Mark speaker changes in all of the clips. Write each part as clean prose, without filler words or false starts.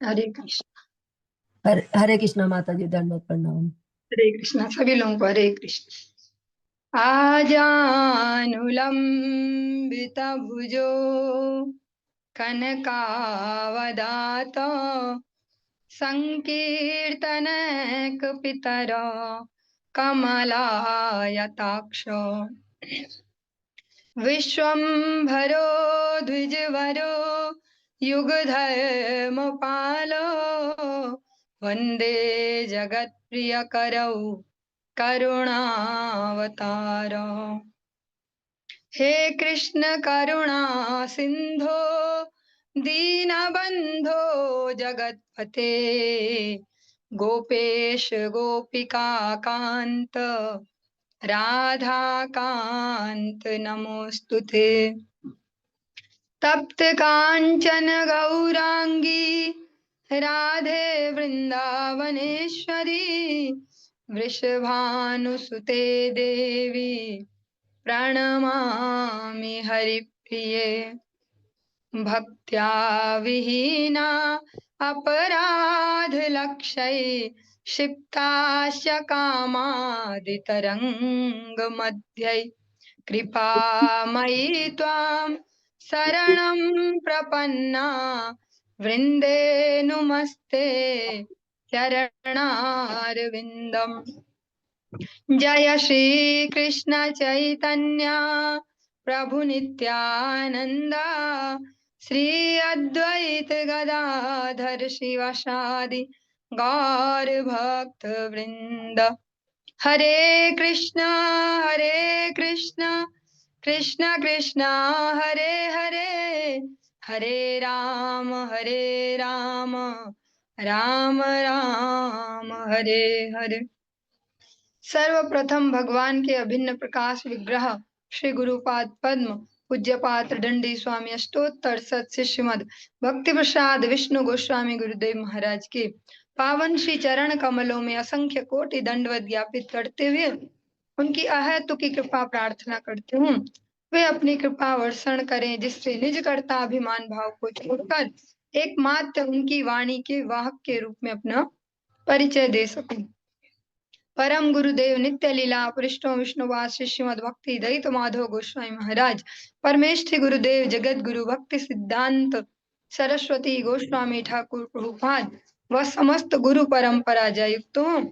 Speaker 1: हरे कृष्ण।
Speaker 2: हरे कृष्णा माता जी, दंडवत प्रणाम।
Speaker 1: हरे कृष्णा सभी लोगों को हरे कृष्ण। आजानुलंबित भुजो कनकावदात संकीर्तन पितर कमलायताक्ष विश्वम्भरो द्विजवरो युगधर्मपालो वन्दे जगत्प्रियकरौ करुणावतार। हे कृष्ण करुणा सिंधो दीनबंधो जगत्पते गोपेश गोपिका कांत राधा कांत नमोस्तुते। तप्त कांचन गौरांगी राधे वृंदावनेश्वरी वृषभानुसुते देवी प्रणमामि हरिप्रिये। भक्त्या विहीना अपराध लक्षये क्षिप्तास्य कामादितरंग मध्यै कृपामयि त्वां शरणं प्रपन्ना वृन्दे नुमस्ते चरणारविन्दम्। जय श्री कृष्ण चैतन्य प्रभु नित्यानंद श्री अद्वैत गदाधर शिवासादि गौर भक्त वृंद। हरे कृष्णा कृष्ण कृष्ण हरे हरे हरे राम राम राम हरे हरे। सर्वप्रथम भगवान के अभिन्न प्रकाश विग्रह श्री गुरुपाद पद्म पूज्यपात्र दंडी स्वामी अष्टोत्तर सत श्रीमद भक्ति प्रसाद विष्णु गोस्वामी गुरुदेव महाराज के पावन श्री चरण कमलों में असंख्य कोटि दंडवत ज्ञापित करते हुए उनकी अहेतु की कृपा प्रार्थना करती हूँ। वे अपनी कृपा वर्षण करें जिससे निज कर्ता अभिमान भाव को छोड़कर एकमात्र उनकी वाणी के वाहक के रूप में अपना परिचय दे सकूं। परम गुरुदेव नित्य लीला पृष्ठों विष्णुवास श्रीमद भक्ति दयित माधव गोस्वामी महाराज परमेष्ठी गुरुदेव जगत गुरु भक्ति सिद्धांत सरस्वती गोस्वामी ठाकुर प्रभुपाद व समस्त गुरु परंपरा जयुक्तों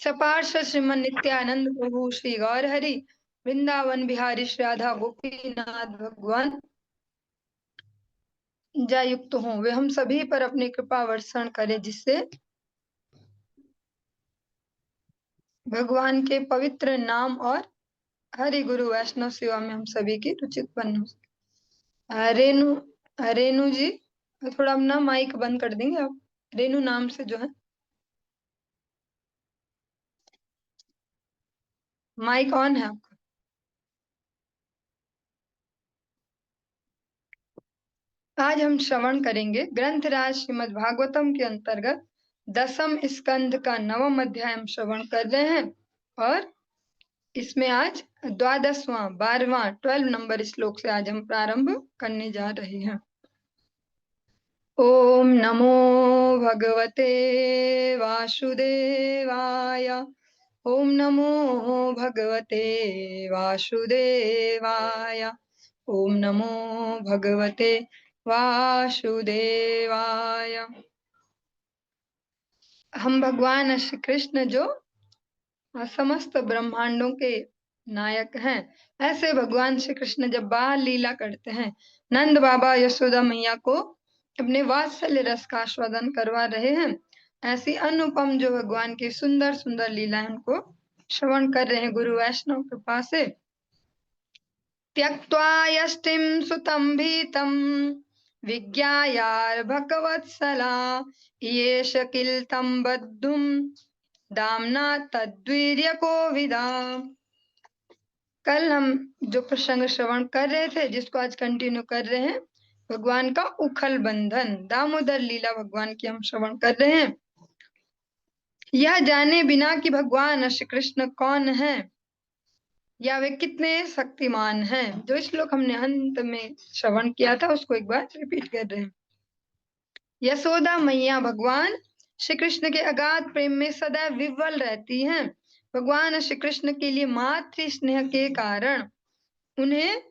Speaker 1: सपार्श श्रीमन नित्यानंद प्रभु श्री गौर हरि वृंदावन बिहारी श्री राधा गोपीनाथ भगवान जयुक्त हों वे हम सभी पर अपनी कृपा वर्षण करें जिससे भगवान के पवित्र नाम और हरि गुरु वैष्णव सेवा में हम सभी की रुचित बन हो सके। रेणु रेणु जी थोड़ा अपना माइक बंद कर देंगे आप। रेणु नाम से जो है माइक ऑन है आपका। आज हम श्रवण करेंगे ग्रंथराज श्रीमद् भागवतम के अंतर्गत दसम स्कंध का नवम अध्याय हम श्रवण कर रहे हैं और इसमें आज 12वां नंबर श्लोक से आज हम प्रारंभ करने जा रहे हैं। ओम नमो भगवते वासुदेवाय ओम नमो भगवते वासुदेवाय ओम नमो भगवते वासुदेवाय। हम भगवान श्री कृष्ण जो समस्त ब्रह्मांडों के नायक हैं, ऐसे भगवान श्री कृष्ण जब बाल लीला करते हैं, नंद बाबा यशोदा मैया को अपने वात्सल्य रस का आस्वादन करवा रहे हैं, ऐसी अनुपम जो भगवान की सुंदर सुंदर लीलाएं उनको श्रवण कर रहे हैं गुरु वैष्णव कृपा से। त्यक्त्वा यष्टिं सुतं भीतं विज्ञायार्भकवत्सला येष किल तं बद्धुं दाम्ना तद्वीर्य को विदा। कल हम जो प्रसंग श्रवण कर रहे थे जिसको आज कंटिन्यू कर रहे हैं, भगवान का उखल बंधन दामोदर लीला भगवान की हम श्रवण कर रहे हैं। यह जाने बिना कि भगवान श्री कृष्ण कौन है या वे कितने शक्तिमान हैं, जो श्लोक हमने अंत में श्रवण किया था उसको एक बार रिपीट कर रहे हैं। यशोदा मैया भगवान श्री कृष्ण के अगाध प्रेम में सदैव विह्वल रहती हैं। भगवान श्री कृष्ण के लिए मातृ स्नेह के कारण उन्हें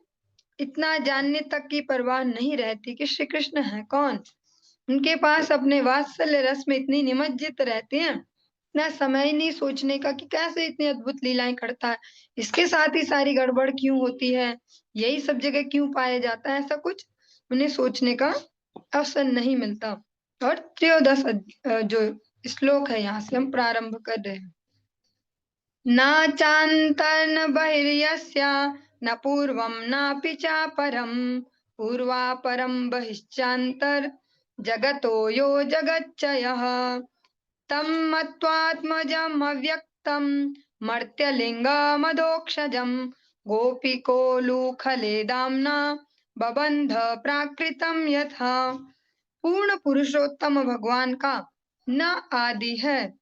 Speaker 1: इतना जानने तक की परवाह नहीं रहती कि श्री कृष्ण है कौन। उनके पास अपने वात्सल्य रस में इतनी निमज्जित रहते हैं, इतना समय ही नहीं सोचने का कि कैसे इतनी अद्भुत लीलाएं करता है, इसके साथ ही सारी गड़बड़ क्यों होती है, यही सब जगह क्यों पाया जाता है, ऐसा कुछ उन्हें सोचने का अवसर नहीं मिलता। और 13 जो श्लोक है यहाँ से हम प्रारंभ कर रहे हैं। न चान्तर्न बहिर्यस्य न पूर्वं नापि चापरं पूर्वापरं बहिश्चान्तर जगतो यो जगच्चयः तं मत्वात्मजमव्यक्तं मर्त्यलिङ्गमधोक्षजं गोपिकोलूखले दाम्ना बबन्ध प्राकृतं यथा। पूर्ण पुरुषोत्तम भगवान का न आदि है।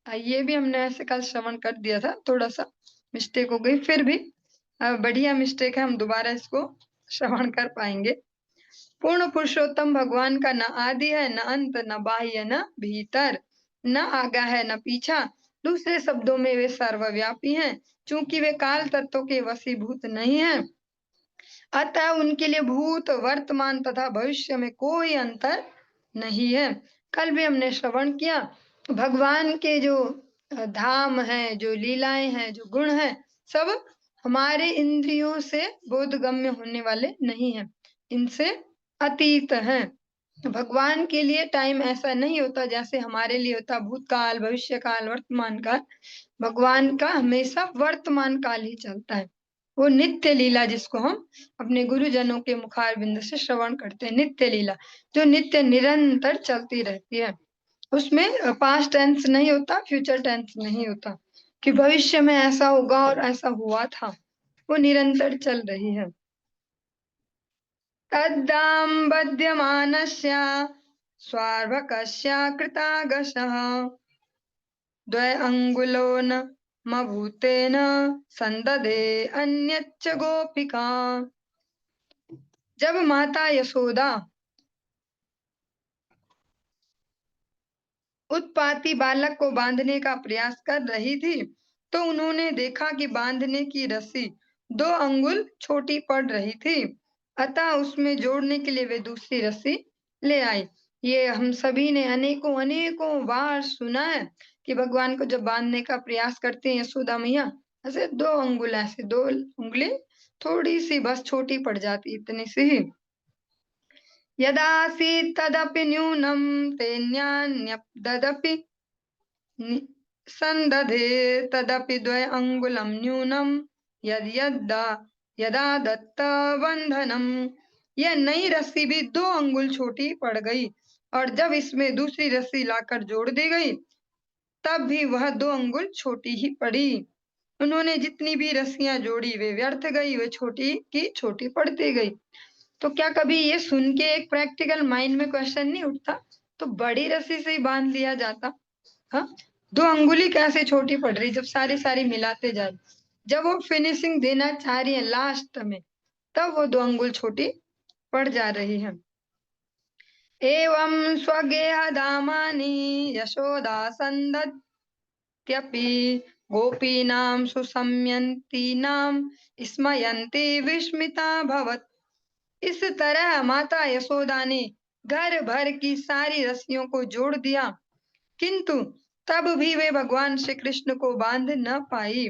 Speaker 1: ये भी हमने ऐसे कल श्रवण कर दिया था, थोड़ा सा मिस्टेक हो गई, फिर भी बढ़िया मिस्टेक है, हम दोबारा इसको श्रवण कर पाएंगे। पूर्ण पुरुषोत्तम भगवान का न आदि है, न अंत, न बाह्य, न भीतर, न आगा है, न पीछा। दूसरे शब्दों में वे सर्वव्यापी हैं, चूंकि वे काल तत्व के वशीभूत नहीं हैं, अतः उनके लिए भूत, वर्तमान तथा भविष्य में कोई अंतर नहीं है। कल भी हमने श्रवण किया, भगवान के जो धाम है, जो लीलाएं हैं, जो गुण हैं, सब हमारे इंद्रियों से बोधगम्य होने वाले नहीं हैं, इनसे अतीत हैं। भगवान के लिए टाइम ऐसा नहीं होता जैसे हमारे लिए होता, भूतकाल, भविष्य काल, वर्तमान काल। भगवान का हमेशा वर्तमान काल ही चलता है। वो नित्य लीला, जिसको हम अपने गुरुजनों के मुखारबिंद से श्रवण करते हैं, नित्य लीला जो नित्य निरंतर चलती रहती है, उसमें पास्ट टेंस नहीं होता, फ्यूचर टेंस नहीं होता कि भविष्य में ऐसा होगा और ऐसा हुआ था, वो निरंतर चल रही है। तद्दाम्बध्यमानस्य स्वार्भकस्य कृतागसः द्वय अंगुलो न मभूतेन संदधे अन्यच्च गोपिका। जब माता यशोदा उत्पाती बालक को बांधने का प्रयास कर रही थी, तो उन्होंने देखा कि बांधने की रस्सी 2 अंगुल छोटी पड़ रही थी, अतः उसमें जोड़ने के लिए वे दूसरी रस्सी ले आई। ये हम सभी ने अनेकों अनेकों बार सुना है कि भगवान को जब बांधने का प्रयास करते हैं यशोदा मैया, ऐसे 2 अंगुल, ऐसे 2 उंगली थोड़ी सी बस छोटी पड़ जाती, इतनी सी ही। यदासीत् तदपि न्यूनं तेन्यान्यदपि संदधे तदपि द्वय अंगुलं न्यूनं यदा दत्त बंधनम। यह नई रस्सी भी 2 अंगुल छोटी पड़ गई, और जब इसमें दूसरी रस्सी लाकर जोड़ दी गई, तब भी वह 2 अंगुल छोटी ही पड़ी। उन्होंने जितनी भी रस्सियां जोड़ी वे व्यर्थ गई, वे छोटी की छोटी पड़ती गई। तो क्या कभी ये सुन के एक प्रैक्टिकल माइंड में क्वेश्चन नहीं उठता, तो बड़ी रस्सी से ही बांध लिया जाता? हाँ, 2 अंगुली कैसे छोटी पड़ रही जब सारी सारी मिलाते जा रही, जब वो फिनिशिंग देना चाह रही है लास्ट में, तब वो 2 अंगुल छोटी पड़ जा रही है। एवं स्वगेह दामानि यशोदा संदत्यपि गोपीनां सुसमयन्तीनां स्मयन्ती विस्मिता भवत्। इस तरह माता यशोदा ने घर भर की सारी रस्सियों को जोड़ दिया, किंतु तब भी वे भगवान श्री कृष्ण को बांध न पाई।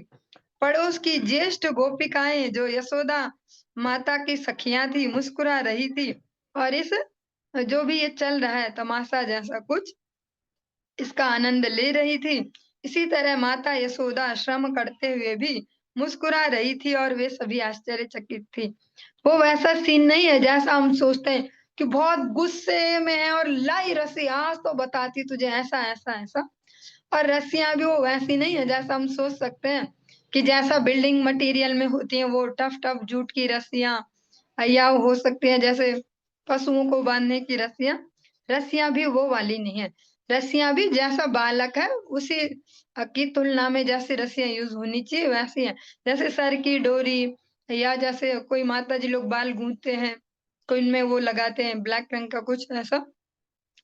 Speaker 1: पड़ोस की ज्येष्ठ गोपिकाएं जो यशोदा माता की सखियां थी, मुस्कुरा रही थी और इस जो भी ये चल रहा है तमाशा जैसा कुछ, इसका आनंद ले रही थी। इसी तरह माता यशोदा श्रम करते हुए भी मुस्कुरा रही थी और वे सभी आश्चर्यचकित थी। वो वैसा सीन नहीं है जैसा हम सोचते हैं कि बहुत गुस्से में है और लाई रस्सी, आज तो बताती तुझे ऐसा ऐसा ऐसा। और रस्सियां भी वो वैसी नहीं है जैसा हम सोच सकते हैं कि जैसा बिल्डिंग मटेरियल में होती है वो टफ टफ जूट की रस्सियां, या हो सकती है जैसे पशुओं को बांधने की रस्सियां। रस्सियां भी वो वाली नहीं है। रस्सियां भी जैसा बालक है उसी की तुलना में जैसे रस्सियां यूज होनी चाहिए वैसी हैं। जैसे सर की डोरी, या जैसे कोई माता जी लोग बाल गूंथते हैं, कोई इनमें वो लगाते हैं ब्लैक रंग का कुछ ऐसा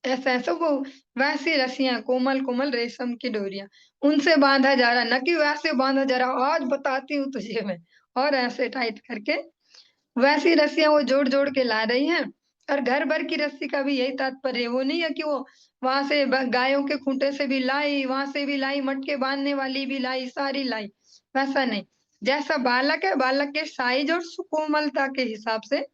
Speaker 1: ऐसा ऐसा वो वैसी रस्सियां कोमल कोमल रेशम की डोरियां उनसे बांधा जा रहा, न कि वैसे बांधा जा रहा आज बताती हूँ तुझे मैं, और ऐसे टाइट करके वैसी रस्सियां वो जोड़ जोड़ के ला रही हैं। और घर भर की रस्सी का भी यही तात्पर्य है, वो नहीं है कि वो वहां से गायों के खूंटे से भी लाई, वहां से भी लाई, मटके बांधने वाली भी लाई, सारी लाई, वैसा नहीं। जैसा बालक है, बालक के साइज और सुकोमलता के हिसाब से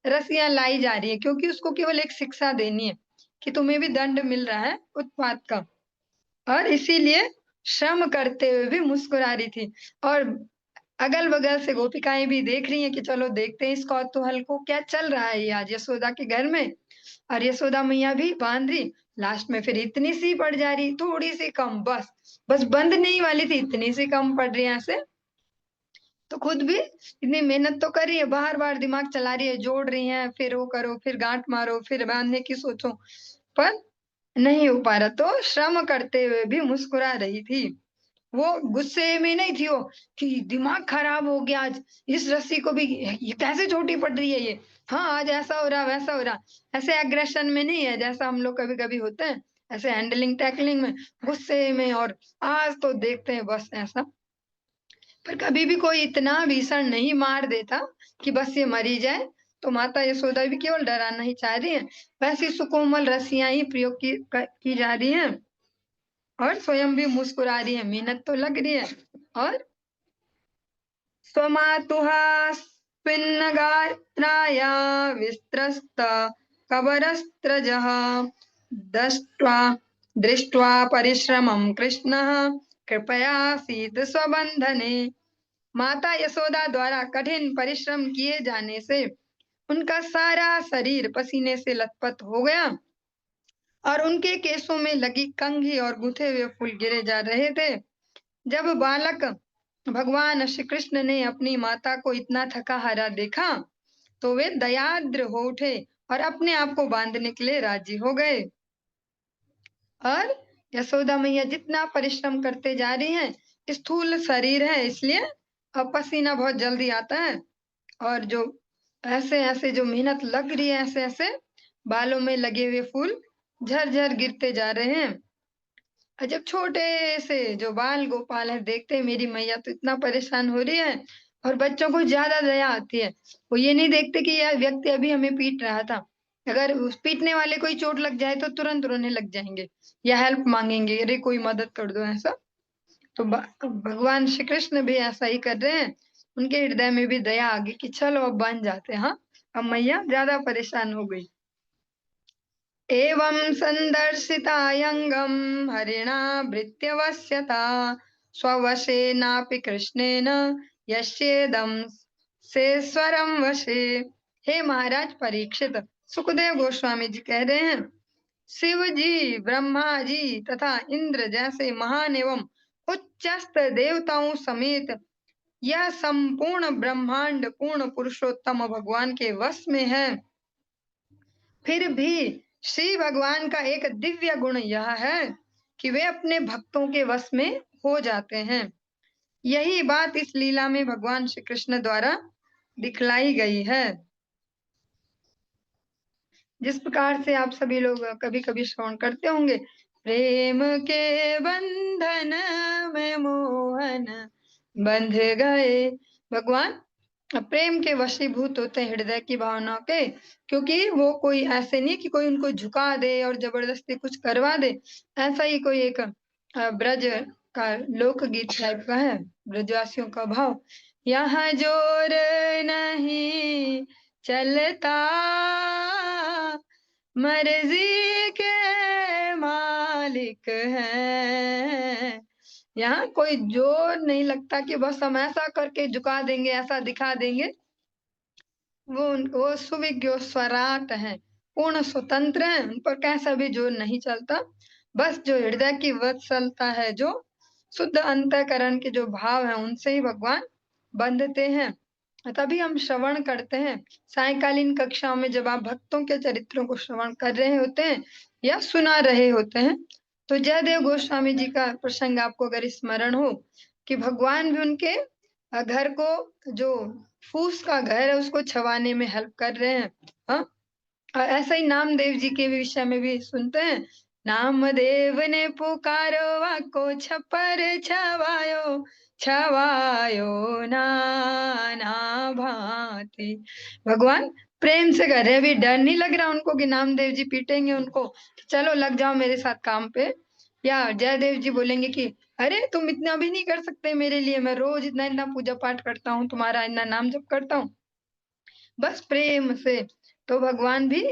Speaker 1: रस्सियां लाई जा रही है, क्योंकि उसको केवल एक शिक्षा देनी है कि तुम्हें भी दंड मिल रहा है उत्पात का। और इसीलिए श्रम करते हुए भी मुस्कुरा रही थी। और अगल-बगल से गोपिकाएँ भी देख रही हैं कि चलो देखते हैं इस कौतूहल को, क्या चल रहा है ये आज यशोदा के घर में। और यशोदा मैया भी बाँध रही, लास्ट में फिर इतनी सी पड़ जा रही, थोड़ी-सी कम बस, बस बंद नहीं वाली थी, इतनी सी कम पड़ रही है ऐसे। तो खुद भी इतनी मेहनत तो कर रही है, बार-बार दिमाग चला रही है, जोड़ रही हैं, फिर वो करो, फिर गाँठ मारो, फिर बाँधने की सोचो, पर नहीं हो पा रहा, तो श्रम करते हुए भी मुस्कुरा रही थी। वो गुस्से में नहीं थी वो कि दिमाग खराब हो गया आज, इस रस्सी को भी ये कैसे छोटी पड़ रही है ये, हाँ आज ऐसा हो रहा वैसा हो रहा, ऐसे एग्रेशन में नहीं है जैसा हम लोग कभी कभी होते हैं, ऐसे हैंडलिंग टैकलिंग में, गुस्से में। और आज तो देखते हैं बस ऐसा, पर कभी भी कोई इतना भीषण नहीं मार देता कि बस ये मरी जाए। तो माता यशोदा भी केवल डराना ही चाह रही है, वैसी सुकोमल रस्सियां ही प्रयोग की जा रही हैं, और स्वयं भी मुस्कुरा रही है, मेहनत तो लग रही है। और स्वमातुः स्पिन्नगात्राया विस्त्रस्त कबरस्त्रजः दष्ट्वा दृष्ट्वा परिश्रमं कृष्णः कृपयासीत स्वबंधने। माता यशोदा द्वारा कठिन परिश्रम किए जाने से उनका सारा शरीर पसीने से लथपथ हो गया, और उनके केसों में लगी कंघी और गुथे हुए फूल गिरे जा रहे थे। जब बालक भगवान श्री कृष्ण ने अपनी माता को इतना थका हारा देखा, तो वे दयाद्र हो उठे और अपने आप को बांधने के लिए राजी हो गए। और यशोदा मैया जितना परिश्रम करते जा रही हैं, स्थूल शरीर है इसलिए अब पसीना बहुत जल्दी आता है, और जो ऐसे ऐसे जो मेहनत लग रही है, ऐसे ऐसे बालों में लगे हुए फूल झरझर गिरते जा रहे हैं। और जब छोटे से जो बाल गोपाल है देखते हैं मेरी मैया तो इतना परेशान हो रही है, और बच्चों को ज्यादा दया आती है। वो ये नहीं देखते कि यह व्यक्ति अभी हमें पीट रहा था, अगर उस पीटने वाले कोई चोट लग जाए तो तुरंत रोने लग जाएंगे या हेल्प मांगेंगे, अरे कोई मदद कर दो ऐसा। तो भगवान श्री कृष्ण भी ऐसा ही कर रहे हैं, उनके हृदय में भी दया आ गई कि चलो अब बन जाते हैं, हाँ अब मैया ज्यादा परेशान हो गई। एवं सन्दर्शितायङ्गं हरिणा भृत्यवस्यता स्ववशेनापि कृष्णेन यस्येदं सेश्वरं वशे। हे महाराज परीक्षित, सुखदेव गोस्वामी जी कह रहे हैं, शिव जी, ब्रह्मा जी तथा इंद्र जैसे महान एवं उच्चस्त देवताओं समेत यह संपूर्ण ब्रह्मांड पूर्ण पुरुषोत्तम भगवान के वश में है। फिर भी श्री भगवान का एक दिव्य गुण यह है कि वे अपने भक्तों के वश में हो जाते हैं। यही बात इस लीला में भगवान श्री कृष्ण द्वारा दिखलाई गई है। जिस प्रकार से आप सभी लोग कभी कभी श्रवण करते होंगे, प्रेम के बंधन में मोहन बंध गए। भगवान प्रेम के वशीभूत होते हैं हृदय की भावनाओं के, क्योंकि वो कोई ऐसे नहीं कि कोई उनको झुका दे और जबरदस्ती कुछ करवा दे। ऐसा ही कोई एक ब्रज का लोकगीत टाइप का है, ब्रजवासियों का भाव, यहाँ जोर नहीं चलता मर्जी के मालिक हैं। यहाँ कोई जोर नहीं लगता कि बस हम ऐसा करके झुका देंगे, ऐसा दिखा देंगे। वो सुविज्ञ स्वराट हैं, पूर्ण स्वतंत्र हैं, उन पर कैसा भी जोर नहीं चलता। बस जो हृदय की वत्सलता है, जो शुद्ध अंतःकरण के जो भाव है, उनसे ही भगवान बंधते हैं। तभी हम श्रवण करते हैं। सायकालीन कक्षाओं में जब आप भक्तों के चरित्रों को श्रवण कर रहे होते हैं या सुना रहे होते हैं, तो जयदेव गोस्वामी जी का प्रसंग आपको अगर स्मरण हो कि भगवान भी उनके घर को जो फूस का घर है उसको छवाने में हेल्प कर रहे हैं। हाँ, ऐसा ही नामदेव जी के विषय में भी सुनते हैं। नामदेव ने पुकारो वाको छपर छवायो, छवायो नाना भांति। भगवान प्रेम से कह रहे हैं, अभी डर नहीं लग रहा उनको कि नामदेव जी पीटेंगे उनको, चलो लग जाओ मेरे साथ काम पे। या जयदेव जी बोलेंगे कि अरे तुम इतना भी नहीं कर सकते मेरे लिए, मैं रोज इतना इतना पूजा पाठ करता हूँ, तुम्हारा इतना नाम जप करता हूँ, बस प्रेम से। तो भगवान भी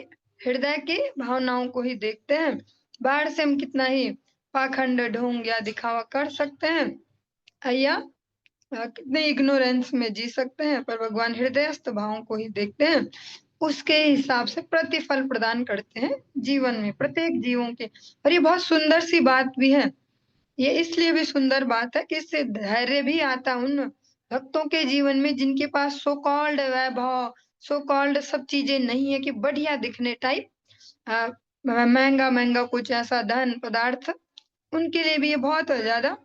Speaker 1: हृदय की भावनाओं को ही देखते हैं। बाहर से हम कितना ही पाखंड ढोंग या दिखावा कर सकते हैं या कितने इग्नोरेंस में जी सकते हैं, पर भगवान हृदयस्थ भावों को ही देखते हैं, उसके हिसाब से प्रतिफल प्रदान करते हैं जीवन में प्रत्येक जीवों के। और ये बहुत सुंदर सी बात भी है, ये इसलिए भी सुंदर बात है कि इससे धैर्य भी आता है उन भक्तों के जीवन में जिनके पास सो कॉल्ड वैभव, सो कॉल्ड सब चीजें नहीं है कि बढ़िया दिखने टाइप महंगा महंगा कुछ ऐसा धन पदार्थ, उनके लिए भी ये बहुत ज्यादा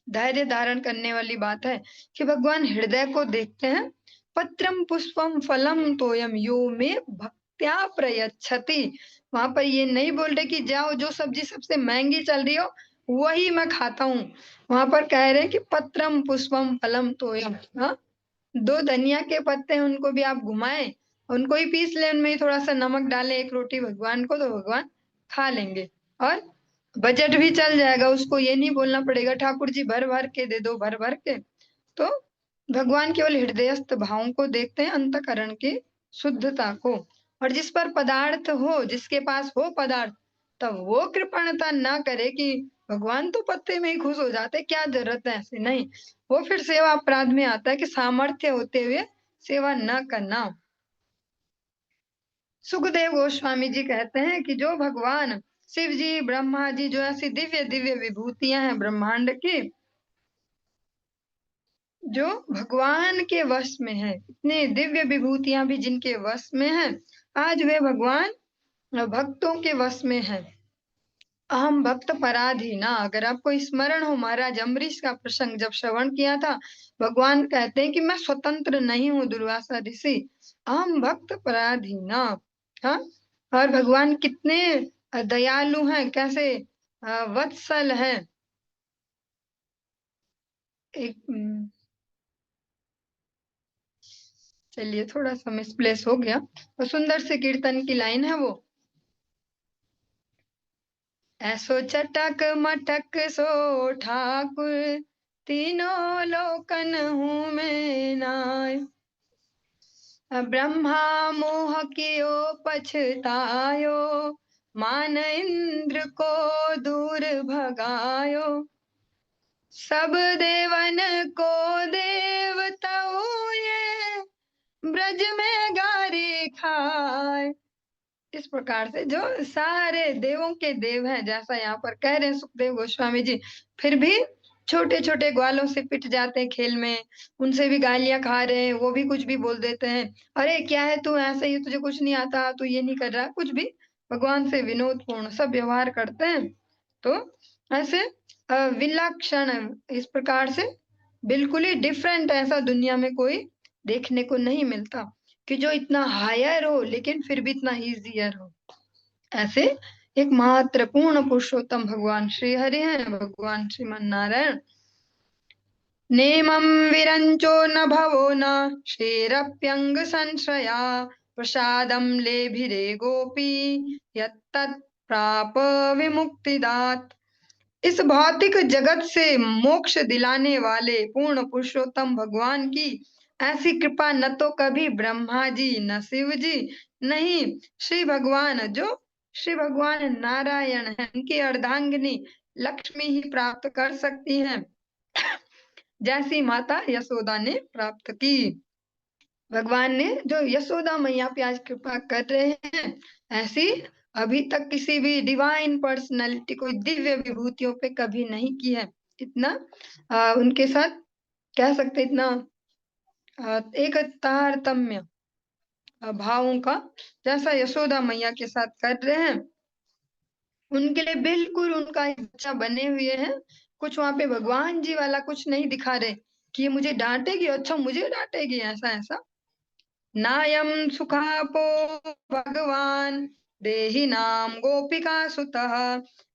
Speaker 1: धैर्य धारण करने वाली बात है कि भगवान हृदय को देखते हैं। पत्रम पुष्पम फलम तोयम यो में भक्त्या प्रयच्छति। वहां पर ये नहीं बोल रहे कि जाओ जो सब्जी सबसे महंगी चल रही हो वही मैं खाता हूँ, वहां पर कह रहे हैं कि पत्रम पुष्पम फलम तोयम। हाँ, दो धनिया के पत्ते हैं उनको भी आप घुमाएं, उनको ही पीस ले, उनमें ही थोड़ा सा नमक डालें एक रोटी भगवान को, तो भगवान खा लेंगे और बजट भी चल जाएगा। उसको ये नहीं बोलना पड़ेगा ठाकुर जी भर भर के दे दो, भर भर के। तो भगवान केवल हृदयस्थ भावों को देखते हैं, अंतकरण की शुद्धता को। और जिस पर पदार्थ हो, जिसके पास हो पदार्थ, तब वो कृपणता ना करे कि भगवान तो पत्ते में ही खुश हो जाते, क्या जरूरत है, ऐसे नहीं। वो फिर सेवा अपराध में आता है कि सामर्थ्य होते हुए सेवा न करना। सुखदेव गोस्वामी जी कहते हैं कि जो भगवान शिव जी, ब्रह्मा जी, जो ऐसी दिव्य दिव्य विभूतियां हैं ब्रह्मांड की, जो भगवान के वश में है, इतने दिव्य विभूतियां भी जिनके वश में है, आज वे भगवान भक्तों के वश में है। अहम भक्त पराधीना। अगर आपको स्मरण हो महाराज अम्बरीश का प्रसंग जब श्रवण किया था, भगवान कहते हैं कि मैं स्वतंत्र नहीं हूँ दुर्वासा ऋषि, अहम भक्त पराधीना। हाँ, और भगवान कितने दयालु हैं, कैसे वत्सल हैं। एक चलिए थोड़ा सा मिसप्लेस हो गया, तो सुंदर से कीर्तन की लाइन है वो, ऐसो चटक मटक सो ठाकुर, तीनों लोकन हूँ मैं नाय, ब्रह्मा मोह कियो पछतायो, मान इंद्र को दूर भगायो, सब देवन को देवताओ ये, ब्रज में गारी खाए। इस प्रकार से जो सारे देवों के देव हैं, जैसा यहाँ पर कह रहे हैं सुखदेव गोस्वामी जी, फिर भी छोटे छोटे ग्वालों से पिट जाते हैं खेल में, उनसे भी गालियां खा रहे हैं, वो भी कुछ भी बोल देते हैं, अरे क्या है तू ऐसे ही, तुझे कुछ नहीं आता, तू ये नहीं कर रहा, कुछ भी भगवान से विनोदपूर्ण सब व्यवहार करते हैं। तो ऐसे विलक्षण इस प्रकार से बिल्कुल ही डिफरेंट, ऐसा दुनिया में कोई देखने को नहीं मिलता कि जो इतना हायर हो लेकिन फिर भी इतना इजियर हो। ऐसे एक मात्र पूर्ण पुरुषोत्तम भगवान श्री हरि हैं, भगवान श्रीमन नारायण। नेमं विरंचो न भवो न श्रीरप्यंग संश्रया, प्रसादम लेभिरे गोपी यत्तत् प्राप विमुक्तिदात। इस भौतिक जगत से मोक्ष दिलाने वाले पूर्ण पुरुषोत्तम भगवान की ऐसी कृपा न तो कभी ब्रह्मा जी, न शिव जी, नहीं श्री भगवान, जो श्री भगवान नारायण हैं, उनकी अर्धांगिनी लक्ष्मी ही प्राप्त कर सकती हैं, जैसी माता यशोदा ने प्राप्त की। भगवान ने जो यशोदा मैया पे आज कृपा कर रहे हैं, ऐसी अभी तक किसी भी डिवाइन पर्सनालिटी कोई दिव्य विभूतियों पे कभी नहीं की है। इतना उनके साथ कह सकते, इतना एक तारतम्य भावों का जैसा यशोदा मैया के साथ कर रहे हैं, उनके लिए बिल्कुल उनका ही बच्चा बने हुए हैं। कुछ वहां पे भगवान जी वाला कुछ नहीं दिखा रहे कि ये मुझे डांटेगी, अच्छा मुझे डांटेगी, ऐसा ऐसा। नायम सुखापो भगवान देहिनां गोपिका सुतः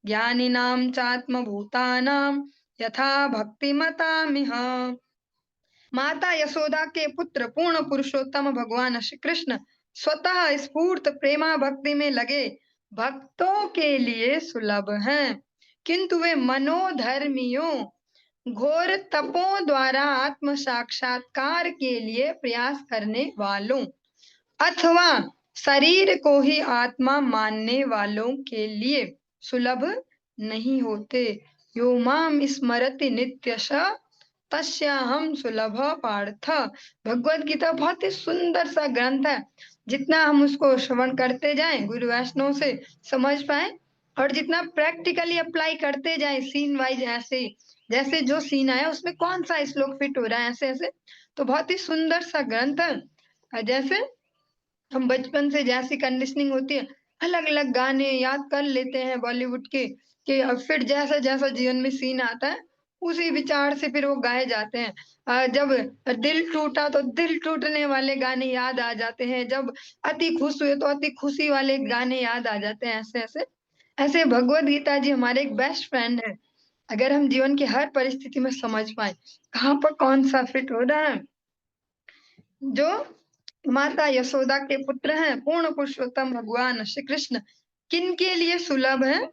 Speaker 1: ज्ञानिनां चात्मभूतानां यथा भक्तिमतामिह। माता यशोदा के पुत्र पूर्ण पुरुषोत्तम भगवान श्री कृष्ण स्वतः स्फूर्त प्रेमा भक्ति में लगे भक्तों के लिए सुलभ हैं, किंतु वे मनोधर्मियों घोर तपों द्वारा आत्म साक्षात्कार के लिए प्रयास करने वालों अथवा शरीर को ही आत्मा मानने वालों के लिए सुलभ नहीं होते। यो माम स्मरति नित्यश तस्याहम सुलभ पार्थ। भगवत गीता बहुत ही सुंदर सा ग्रंथ है। जितना हम उसको श्रवण करते जाएं, गुरु वैष्णव से समझ पाए, और जितना प्रैक्टिकली अप्लाई करते जाएं सीन वाइज, ऐसे जैसे जो सीन आया उसमें कौन सा श्लोक फिट हो रहा है, ऐसे ऐसे, तो बहुत ही सुंदर सा ग्रंथ है। जैसे हम बचपन से जैसी कंडीशनिंग होती है, अलग अलग गाने याद कर लेते हैं बॉलीवुड के, कि अब फिर जैसा जैसा जीवन में सीन आता है उसी विचार से फिर वो गाए जाते हैं। जब दिल टूटा तो दिल टूटने वाले गाने याद आ जाते हैं, जब अति खुश हुए तो अति खुशी वाले गाने याद आ जाते हैं, ऐसे ऐसे। ऐसे भगवत गीता जी हमारे एक बेस्ट फ्रेंड है। अगर हम जीवन की हर परिस्थिति में समझ पाए कहाँ पर कौन सा फिट हो रहा है। जो माता यशोदा के पुत्र हैं पूर्ण पुरुषोत्तम भगवान श्री कृष्ण किन के लिए सुलभ है?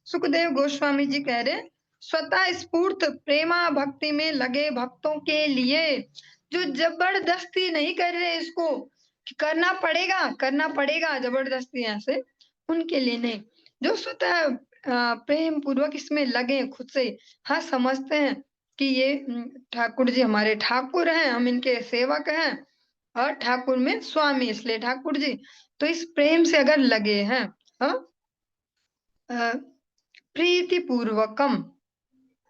Speaker 1: सुखदेव गोस्वामी जी कह रहे, स्वतः स्फूर्त प्रेमा भक्ति में लगे भक्तों के लिए, जो जबरदस्ती नहीं कर रहे इसको कि करना पड़ेगा जबरदस्ती, ऐसे उनके लिए नहीं। जो स्वतः प्रेम पूर्वक इसमें लगे खुद से, हाँ समझते हैं कि ये ठाकुर जी हमारे ठाकुर हैं, हम इनके सेवक हैं, और ठाकुर में स्वामी इसलिए ठाकुर जी, तो इस प्रेम से अगर लगे हैं, हाँ, प्रीति पूर्वकम,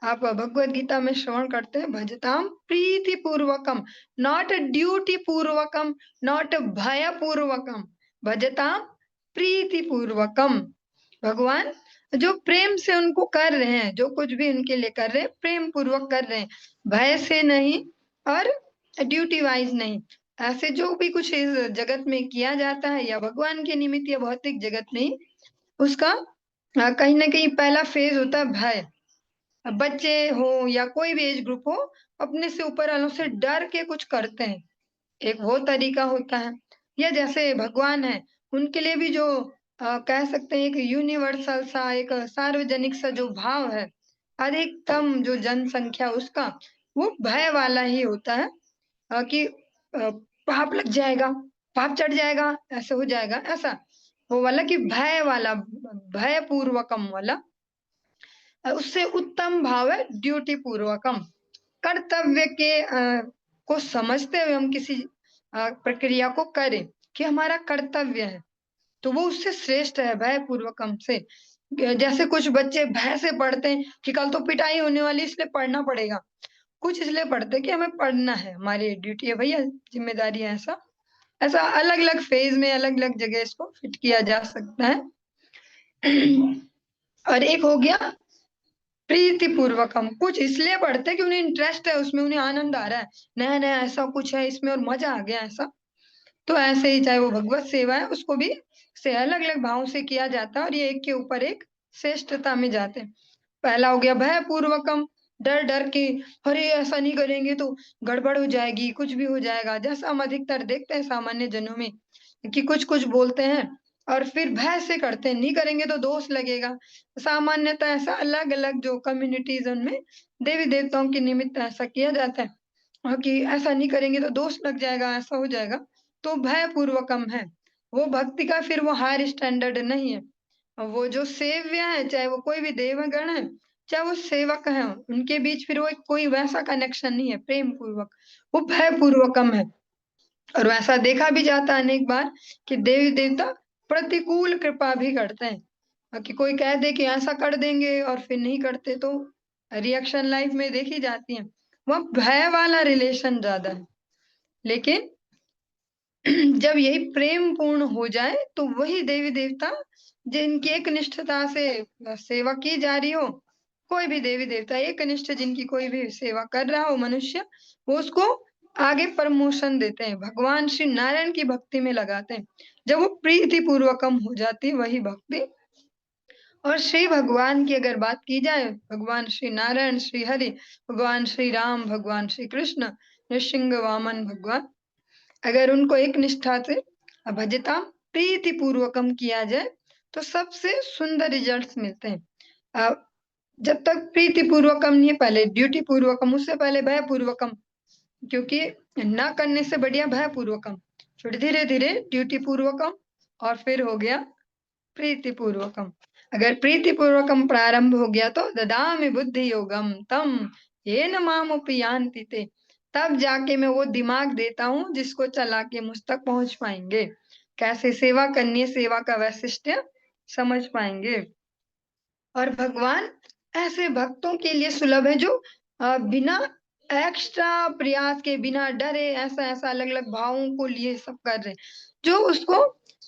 Speaker 1: आप भगवत गीता में श्रवण करते हैं, भजताम प्रीति पूर्वकम, नॉट ड्यूटी पूर्वकम, नॉट भय पूर्वकम, भजताम प्रीति पूर्वकम। भगवान जो प्रेम से उनको कर रहे हैं, जो कुछ भी उनके लिए कर रहे हैं प्रेम पूर्वक कर रहे हैं, भय से नहीं और ड्यूटी वाइज नहीं। ऐसे जो भी कुछ इस जगत में किया जाता है या भगवान के निमित्त या भौतिक जगत में, उसका कहीं ना कहीं पहला फेज होता है भय। बच्चे हो या कोई भी एज ग्रुप हो, अपने से ऊपर वालों से डर के कुछ करते हैं, एक वो तरीका होता है। या जैसे भगवान है, उनके लिए भी जो कह सकते हैं एक यूनिवर्सल सा, एक सार्वजनिक सा जो भाव है, अधिकतम जो जनसंख्या उसका, वो भय वाला ही होता है। कि पाप लग जाएगा, पाप चढ़ जाएगा, ऐसे हो जाएगा, ऐसा वो वाला कि भय वाला, भय पूर्वकम वाला। उससे उत्तम भाव है ड्यूटी पूर्वकम, कर्तव्य के को समझते हुए हम किसी प्रक्रिया को करें कि हमारा कर्तव्य है, तो वो उससे श्रेष्ठ है भय पूर्वकम से। जैसे कुछ बच्चे भय से पढ़ते हैं कि कल तो पिटाई होने वाली इसलिए पढ़ना पड़ेगा, कुछ इसलिए पढ़ते हैं कि हमें पढ़ना है, हमारी ड्यूटी है भैया, जिम्मेदारी है, ऐसा ऐसा अलग अलग फेज में अलग अलग जगह इसको फिट किया जा सकता है। और एक हो गया प्रीति पूर्वकम, कुछ इसलिए पढ़ते हैं कि उन्हें इंटरेस्ट है उसमें, उन्हें आनंद आ रहा है, नया नया ऐसा कुछ है इसमें और मजा आ गया, ऐसा। तो ऐसे ही चाहे वो भगवत सेवा है, उसको भी से अलग अलग भाव से किया जाता है, और ये एक के ऊपर एक श्रेष्ठता में जाते हैं। पहला हो गया भय पूर्वकम, डर डर के, अरे ऐसा नहीं करेंगे तो गड़बड़ हो जाएगी, कुछ भी हो जाएगा, जैसा हम अधिकतर देखते हैं सामान्य जनों में कि कुछ कुछ बोलते हैं और फिर भय से करते हैं, नहीं करेंगे तो दोष लगेगा। सामान्यतः ऐसा अलग अलग जो कम्युनिटीज उनमें देवी देवताओं के निमित्त ऐसा किया जाता है, कि ऐसा नहीं करेंगे तो दोष लग जाएगा, ऐसा हो जाएगा, तो भय पूर्वकम है। वो भक्ति का फिर वो हायर स्टैंडर्ड नहीं है। वो जो सेव्य है, चाहे वो कोई भी देवगण है, चाहे वो सेवक है, उनके बीच फिर वो कोई वैसा कनेक्शन नहीं है प्रेम पूर्वक, वो भय पूर्वकम है। और वैसा देखा भी जाता है अनेक बार कि देवी देवता प्रतिकूल कृपा भी करते हैं, कि कोई कह दे कि ऐसा कर देंगे और फिर नहीं करते, तो रिएक्शन लाइफ में देखी जाती है। वह भय वाला रिलेशन ज्यादा है। लेकिन जब यही प्रेम पूर्ण हो जाए तो वही देवी देवता जिनकी एक निष्ठता से सेवा की जा रही हो, कोई भी देवी देवता एक निष्ठ जिनकी कोई भी सेवा कर रहा हो मनुष्य, वो उसको आगे प्रमोशन देते हैं। भगवान श्री नारायण की भक्ति में लगाते हैं। जब वो प्रीति पूर्वकम हो जाती है वही भक्ति। और श्री भगवान की अगर बात की जाए, भगवान श्री नारायण, श्री हरि, भगवान श्री राम, भगवान श्री कृष्ण, नृसिंह वामन भगवान, अगर उनको एक निष्ठा से भजता प्रीति पूर्वकम किया जाए तो सबसे सुंदर रिजल्ट्स मिलते हैं। जब तक प्रीति पूर्वकम नहीं है, पहले ड्यूटी पूर्वकम, उससे पहले भय पूर्वकम, क्योंकि ना करने से बढ़िया भय पूर्वकम, फिर धीरे धीरे ड्यूटी पूर्वकम, और फिर हो गया प्रीति पूर्वकम। अगर प्रीति पूर्वकम प्रारंभ हो गया तो ददामि बुद्धि योगम तम येन माम उपयान्ति ते, तब जाके मैं वो दिमाग देता हूँ जिसको चला के मुझ तक पहुंच पाएंगे। कैसे सेवा करनी है, सेवा का वैशिष्ट्य समझ पाएंगे। और भगवान ऐसे भक्तों के लिए सुलभ है जो बिना एक्स्ट्रा प्रयास के, बिना डरे, ऐसा ऐसा अलग अलग भावों को लिए सब कर रहे, जो उसको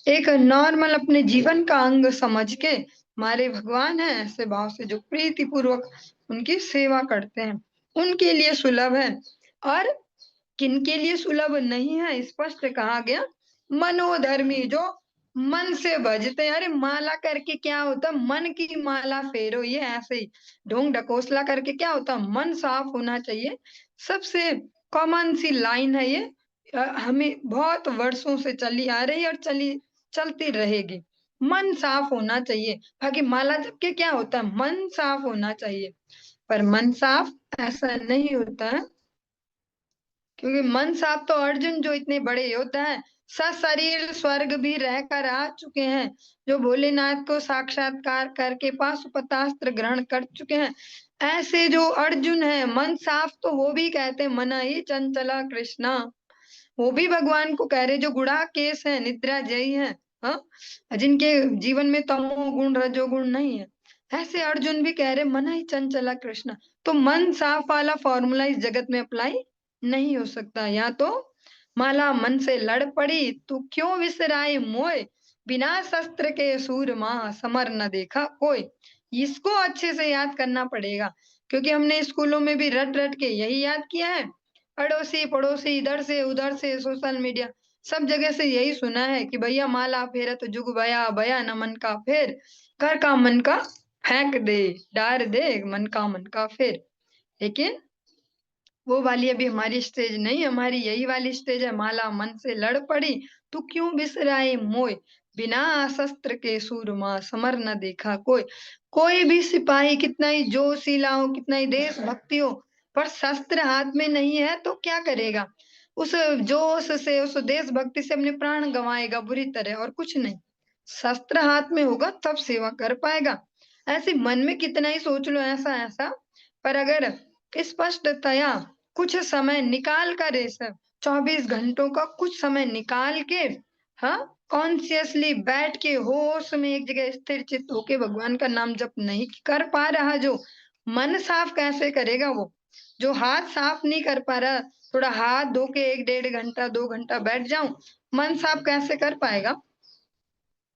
Speaker 1: एक नॉर्मल अपने जीवन का अंग समझ के हमारे भगवान है, ऐसे भाव से जो प्रीति पूर्वक उनकी सेवा करते हैं, उनके लिए सुलभ है। और किनके लिए सुलभ नहीं है, स्पष्ट कहा गया, मनोधर्मी, जो मन से भजते हैं। अरे माला करके क्या होता, मन की माला फेरो, ये ऐसे ही ढोंग ढकोसला करके क्या होता, मन साफ होना चाहिए। सबसे कॉमन सी लाइन है ये, हमें बहुत वर्षों से चली आ रही है और चलती रहेगी। मन साफ होना चाहिए। बाकी माला जप के क्या होता है, मन साफ होना चाहिए, पर मन साफ ऐसा नहीं होता है। क्योंकि मन साफ तो अर्जुन जो इतने बड़े योद्धा हैं, सशरीर स्वर्ग भी रहकर आ चुके हैं, जो भोलेनाथ को साक्षात्कार करके पाशुपतास्त्र ग्रहण कर चुके हैं, ऐसे जो अर्जुन है मन साफ, तो वो भी कहते हैं मन ही चंचला कृष्णा, वो भी भगवान को कह रहे जो गुड़ाकेश है, निद्रा जयी है, हाँ, जिनके जीवन में तमो गुण रजोगुण नहीं है, ऐसे अर्जुन भी कह रहे मन ही चंचला कृष्ण। तो मन साफ वाला फॉर्मूला इस जगत में अप्लाई नहीं हो सकता। या तो माला मन से लड़ पड़ी तू क्यों विसराए मोय, बिना शस्त्र के सूरमा समर न देखा कोई। इसको अच्छे से याद करना पड़ेगा, क्योंकि हमने स्कूलों में भी रट रट के यही याद किया है। अड़ोसी पड़ोसी, इधर से उधर से, सोशल मीडिया, सब जगह से यही सुना है कि भैया माला फेरत जुग बया, बया न मन का फेर, घर का मन का फेंक दे, डार दे मन का फेर। लेकिन वो वाली अभी हमारी स्टेज नहीं, हमारी यही वाली स्टेज है, माला मन से लड़ पड़ी तू क्यों बिसराए मोय, बिना शस्त्र के सूरमा समर न देखा कोई। कोई भी सिपाही कितना ही जोशीला हो, कितना ही देशभक्ति हो, पर शस्त्र हाथ में नहीं है तो क्या करेगा, उस जोश से, उस देशभक्ति से अपने प्राण गंवाएगा बुरी तरह, और कुछ नहीं। शस्त्र हाथ में होगा तब सेवा कर पाएगा। ऐसे मन में कितना ही सोच लो ऐसा ऐसा, पर अगर स्पष्टतया कुछ समय निकाल कर, ऐसा 24 घंटों का कुछ समय निकाल के, हाँ, कॉन्शियसली बैठ के होश में एक जगह स्थिर चित्त होके भगवान का नाम जप नहीं कर पा रहा, जो मन साफ कैसे करेगा, वो जो हाथ साफ नहीं कर पा रहा, थोड़ा हाथ धो के 1 डेढ़ घंटा 2 घंटा बैठ जाऊं, मन साफ कैसे कर पाएगा।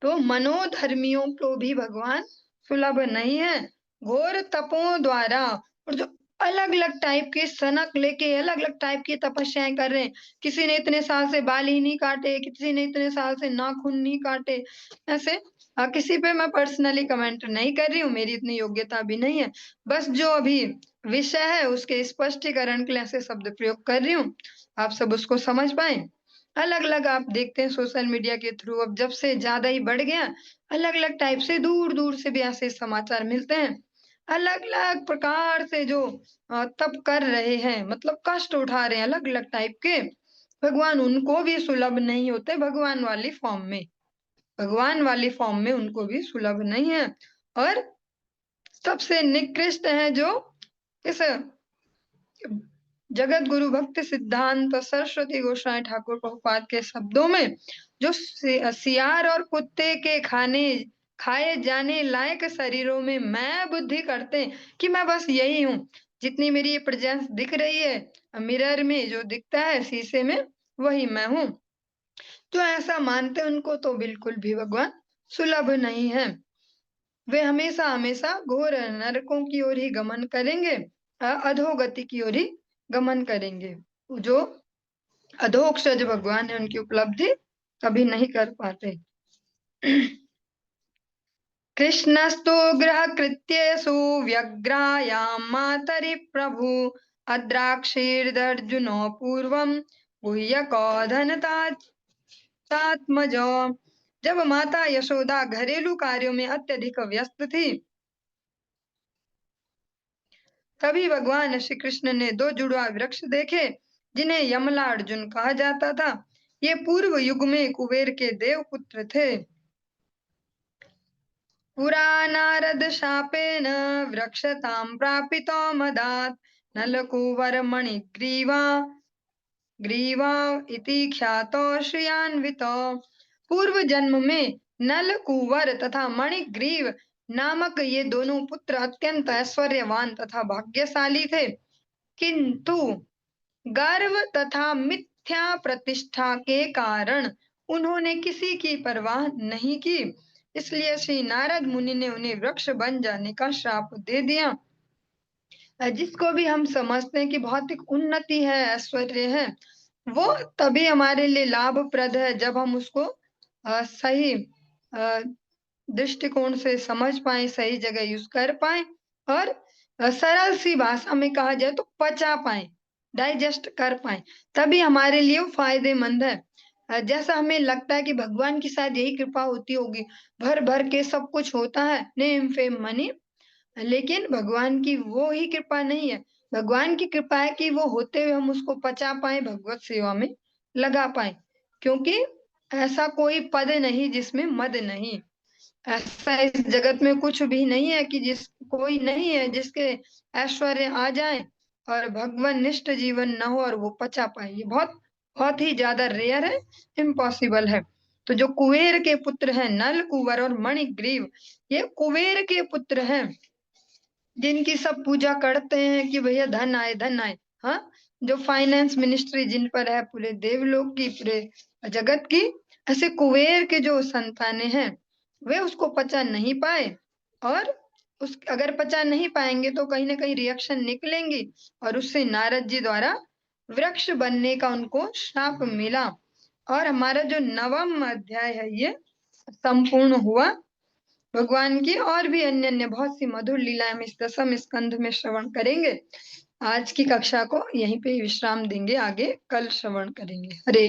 Speaker 1: तो मनोधर्मियों को भी भगवान सुलभ नहीं है। घोर तपों द्वारा, और जो अलग अलग टाइप के सनक लेके अलग अलग टाइप की तपस्याएं कर रहे हैं, किसी ने इतने साल से बाल ही नहीं काटे, किसी ने इतने साल से नाखून नहीं काटे, ऐसे किसी पे मैं पर्सनली कमेंट नहीं कर रही हूँ, मेरी इतनी योग्यता भी नहीं है, बस जो अभी विषय है उसके स्पष्टीकरण के लिए ऐसे शब्द प्रयोग कर रही हूँ, आप सब उसको समझ पाए। अलग अलग आप देखते हैं सोशल मीडिया के थ्रू, अब जब से ज्यादा ही बढ़ गया, अलग अलग टाइप से दूर दूर से भी ऐसे समाचार मिलते हैं, अलग अलग प्रकार से जो तप कर रहे हैं, मतलब कष्ट उठा रहे हैं अलग अलग टाइप के, भगवान उनको भी सुलभ नहीं होते भगवान वाली फॉर्म में, भगवान वाली फॉर्म में उनको भी सुलभ नहीं है। और सबसे निकृष्ट है जो इस जगत गुरु भक्ति सिद्धांत सरस्वती गोस्वामी ठाकुर प्रभुपाद के शब्दों में, जो सियार और कुत्ते के खाए जाने लायक शरीरों में मैं बुद्धि करते कि मैं बस यही हूँ, जितनी मेरी ये प्रेजेंस दिख रही है मिरर में, जो दिखता है शीशे में, वही मैं हूँ, जो ऐसा मानते उनको तो बिल्कुल भी भगवान सुलभ नहीं है। वे हमेशा हमेशा घोर नरकों की ओर ही गमन करेंगे, अधोगति की ओर ही गमन करेंगे। जो अधोक्षज भगवान है उनकी उपलब्धि कभी नहीं कर पाते। कृष्णस्तु ग्रहकृत्येषु व्यग्रायां मातरि प्रभु अद्राक्षीर्दर्जुनो पूर्वं गुह्यकौधनतात्मजो। जब माता यशोदा घरेलू कार्यों में अत्यधिक व्यस्त थी, तभी भगवान श्री कृष्ण ने दो जुड़वा वृक्ष देखे, जिन्हें यमला अर्जुन कहा जाता था। ये पूर्व युग में कुबेर के देवपुत्र थे। पुरा नारद शापेन वृक्षतां प्रापितो मदात् नलकुवरमणिग्रीवा ग्रीवा इति ख्यातो श्रियान्वितो। पूर्व जन्म में नल कुंवर तथा मणिग्रीव नामक ये दोनों पुत्र अत्यंत ऐश्वर्यवान तथा भाग्यशाली थे, किंतु गर्व तथा मिथ्या प्रतिष्ठा के कारण उन्होंने किसी की परवाह नहीं की। इसलिए श्री नारद मुनि ने उन्हें वृक्ष बन जाने का श्राप दे दिया। जिसको भी हम समझते हैं कि भौतिक उन्नति है, ऐश्वर्य है, वो तभी हमारे लिए लाभप्रद है जब हम उसको सही दृष्टिकोण से समझ पाए, सही जगह यूज कर पाए और सरल सी भाषा में कहा जाए तो पचा पाए, डाइजेस्ट कर पाए, तभी हमारे लिए वो फायदेमंद है। जैसा हमें लगता है कि भगवान की शायद यही कृपा होती होगी, भर भर के सब कुछ होता है, नेम फेम मनी, लेकिन भगवान की वो ही कृपा नहीं है। भगवान की कृपा है कि वो होते हुए हम उसको पचा पाए, भगवत सेवा में लगा पाए, क्योंकि ऐसा कोई पद नहीं जिसमें मद नहीं। ऐसा इस जगत में कुछ भी नहीं है कि कोई नहीं है जिसके ऐश्वर्य आ जाए और भगवान निष्ठ जीवन न हो और वो पचा पाए। ये बहुत बहुत ही ज्यादा रेयर है, इम्पॉसिबल है। तो जो कुबेर के पुत्र हैं, नल कुंवर और मणिग्रीव, ये कुबेर के पुत्र हैं, जिनकी सब पूजा करते हैं कि भैया धन आए, धन आए। हाँ, जो फाइनेंस मिनिस्ट्री जिन पर है पूरे देवलोक की, पूरे जगत की, ऐसे कुबेर के जो संतानें हैं वे उसको पचा नहीं पाए, और उस अगर पचा नहीं पाएंगे तो कहीं ना कहीं रिएक्शन निकलेंगी, और उससे नारद जी द्वारा वृक्ष बनने का उनको शाप मिला। और हमारा जो 9वां अध्याय है ये संपूर्ण हुआ। भगवान की और भी अन्य अन्य बहुत सी मधुर लीलाएं हम इस 10वें स्कंध में श्रवण करेंगे। आज की कक्षा को यहीं पे विश्राम देंगे, आगे कल श्रवण करेंगे। हरे